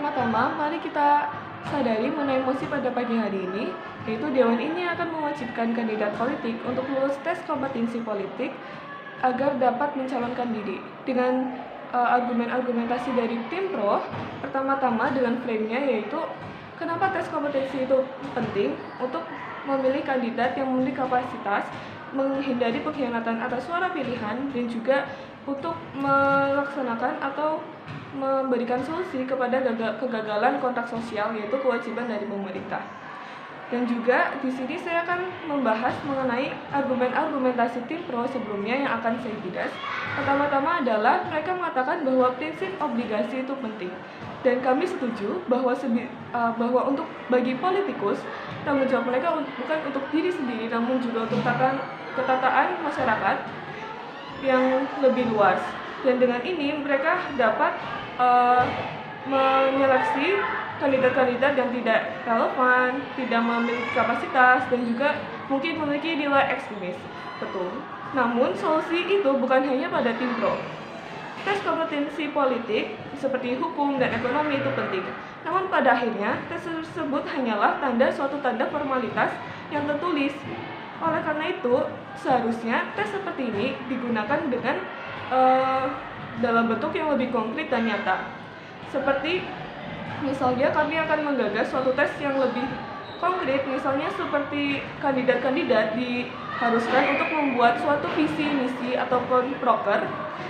Pertama-tama, mari kita sadari mengenai mosi pada pagi hari ini, yaitu Dewan ini akan mewajibkan kandidat politik untuk lulus tes kompetensi politik agar dapat mencalonkan diri. Dengan argumentasi dari tim pro, pertama-tama dengan frame-nya yaitu kenapa tes kompetensi itu penting untuk memilih kandidat yang memiliki kapasitas, menghindari pengkhianatan atas suara pilihan, dan juga untuk melaksanakan atau memberikan solusi kepada kegagalan kontrak sosial, yaitu kewajiban dari pemerintah. Dan juga di sini saya akan membahas mengenai argumentasi tim pro sebelumnya yang akan saya bidas. Pertama-tama adalah mereka mengatakan bahwa prinsip obligasi itu penting. Dan kami setuju bahwa untuk bagi politikus, tanggung jawab mereka bukan untuk diri sendiri, namun juga untuk ketataan masyarakat yang lebih luas. Dan dengan ini mereka dapat menyeleksi kandidat-kandidat yang tidak relevan, tidak memiliki kapasitas, dan juga mungkin memiliki nilai ekstremis. Betul. Namun solusi itu bukan hanya pada tim pro. Tes kompetensi politik seperti hukum dan ekonomi itu penting. Namun pada akhirnya tes tersebut hanyalah suatu tanda formalitas yang tertulis. Oleh karena itu, seharusnya tes seperti ini digunakan dengan dalam bentuk yang lebih konkret dan nyata. Seperti misalnya kami akan menggagas suatu tes yang lebih konkret, misalnya seperti kandidat-kandidat diharuskan untuk membuat suatu visi misi ataupun proker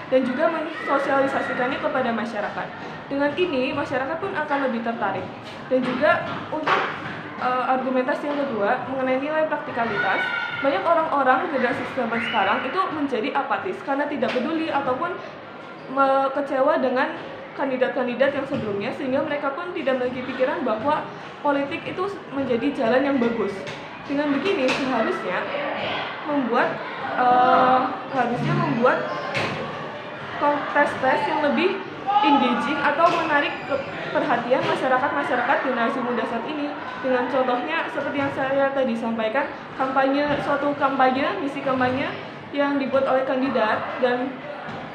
dan juga mensosialisasikannya kepada masyarakat. Dengan ini masyarakat pun akan lebih tertarik. Dan juga untuk argumentasi yang kedua mengenai nilai praktikalitas, banyak orang-orang generasi zaman sekarang itu menjadi apatis karena tidak peduli ataupun kecewa dengan kandidat-kandidat yang sebelumnya, sehingga mereka pun tidak memiliki pikiran bahwa politik itu menjadi jalan yang bagus. Dengan begini seharusnya membuat tes-tes yang lebih engaging atau menarik perhatian masyarakat generasi muda saat ini. Dengan contohnya seperti yang saya tadi sampaikan, suatu misi kampanye yang dibuat oleh kandidat dan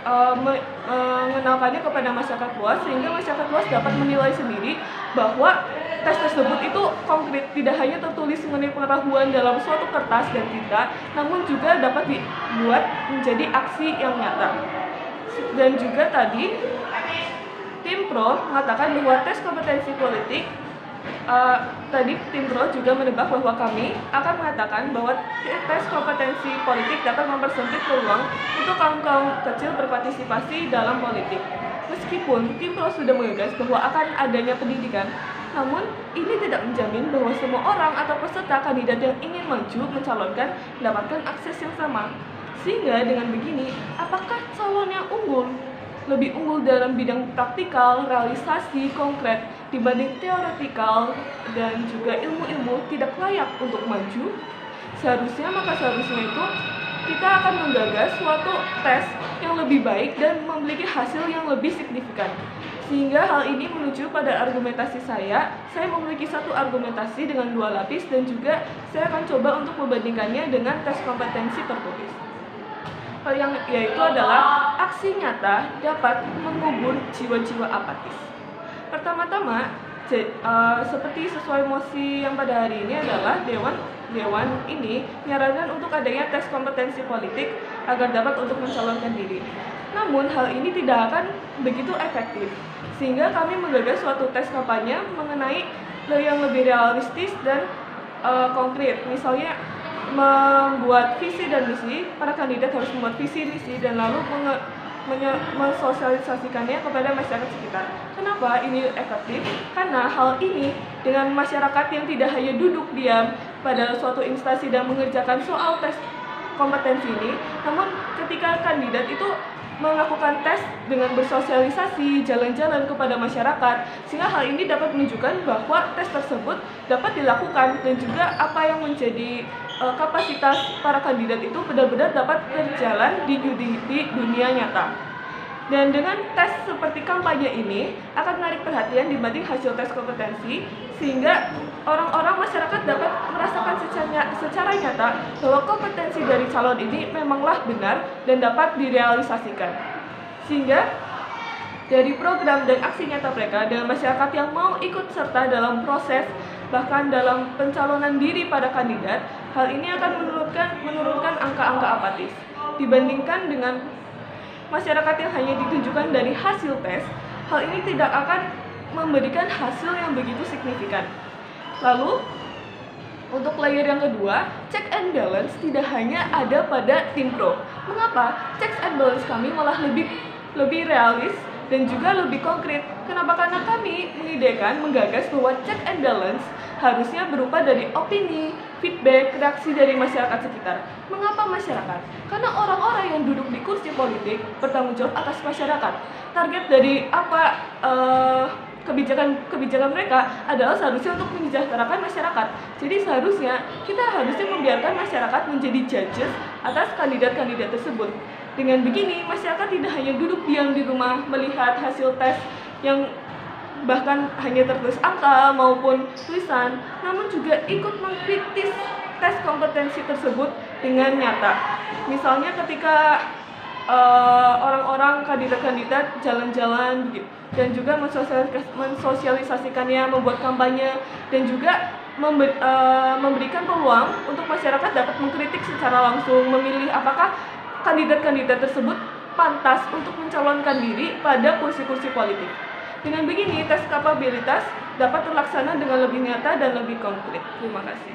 mengenalkannya kepada masyarakat luas, sehingga masyarakat luas dapat menilai sendiri bahwa tes tersebut itu konkret, tidak hanya tertulis mengenai pengetahuan dalam suatu kertas dan tinta, namun juga dapat dibuat menjadi aksi yang nyata. Dan juga tadi tim pro mengatakan bahwa tes kompetensi politik, tim pro juga menebak bahwa kami akan mengatakan bahwa tes kompetensi politik dapat mempersempit peluang untuk kaum-kaum kecil berpartisipasi dalam politik. Meskipun tim pro sudah menggagas bahwa akan adanya pendidikan, namun ini tidak menjamin bahwa semua orang atau peserta kandidat yang ingin maju mencalonkan mendapatkan akses yang sama. Sehingga dengan begini, apakah calon yang lebih unggul dalam bidang praktikal, realisasi, konkret dibanding teoretikal dan juga ilmu-ilmu tidak layak untuk maju? Seharusnya itu kita akan menggagas suatu tes yang lebih baik dan memiliki hasil yang lebih signifikan. Sehingga hal ini menuju pada argumentasi saya memiliki satu argumentasi dengan 2 lapis, dan juga saya akan coba untuk membandingkannya dengan tes kompetensi tertulis. Yang yaitu adalah aksi nyata dapat mengubur jiwa-jiwa apatis. Pertama-tama, seperti sesuai mosi yang pada hari ini adalah Dewan ini menyarankan untuk adanya tes kompetensi politik agar dapat untuk mencalonkan diri. Namun hal ini tidak akan begitu efektif, sehingga kami menggagas suatu tes kampanye mengenai yang lebih realistis dan konkret. Misalnya membuat visi dan misi, para kandidat harus membuat visi misi dan lalu mensosialisasikannya kepada masyarakat sekitar. Kenapa ini efektif? Karena hal ini dengan masyarakat yang tidak hanya duduk diam pada suatu instansi dan mengerjakan soal tes kompetensi ini, namun ketika kandidat itu melakukan tes dengan bersosialisasi, jalan-jalan kepada masyarakat, sehingga hal ini dapat menunjukkan bahwa tes tersebut dapat dilakukan dan juga apa yang menjadi kapasitas para kandidat itu benar-benar dapat berjalan di dunia nyata. Dan dengan tes seperti kampanye ini akan menarik perhatian dibanding hasil tes kompetensi, sehingga orang-orang masyarakat dapat merasakan secara nyata bahwa kompetensi dari calon ini memanglah benar dan dapat direalisasikan. Sehingga dari program dan aksi nyata mereka dengan masyarakat yang mau ikut serta dalam proses bahkan dalam pencalonan diri pada kandidat. Hal ini akan menurunkan angka-angka apatis dibandingkan dengan masyarakat yang hanya ditunjukkan dari hasil tes. Hal ini tidak akan memberikan hasil yang begitu signifikan. Lalu untuk layer yang kedua, check and balance tidak hanya ada pada tim pro. Mengapa? Check and balance kami malah lebih realis dan juga lebih konkret. Kenapa? Karena kami menggagas bahwa check and balance harusnya berupa dari opini, feedback, reaksi dari masyarakat sekitar. Mengapa masyarakat? Karena orang-orang yang duduk di kursi politik bertanggung jawab atas masyarakat. Target dari kebijakan mereka adalah seharusnya untuk mensejahterakan masyarakat. Jadi seharusnya kita membiarkan masyarakat menjadi judges atas kandidat-kandidat tersebut. Dengan begini, masyarakat tidak hanya duduk diam di rumah melihat hasil tes yang bahkan hanya tertulis angka maupun tulisan, namun juga ikut mengkritis tes kompetensi tersebut dengan nyata. Misalnya ketika orang-orang kandidat-kandidat jalan-jalan dan juga mensosialisasikannya, membuat kampanye, dan juga memberikan peluang untuk masyarakat dapat mengkritik secara langsung, memilih apakah kandidat-kandidat tersebut pantas untuk mencalonkan diri pada kursi-kursi politik. Dengan begini, tes kapabilitas dapat terlaksana dengan lebih nyata dan lebih konkret. Terima kasih.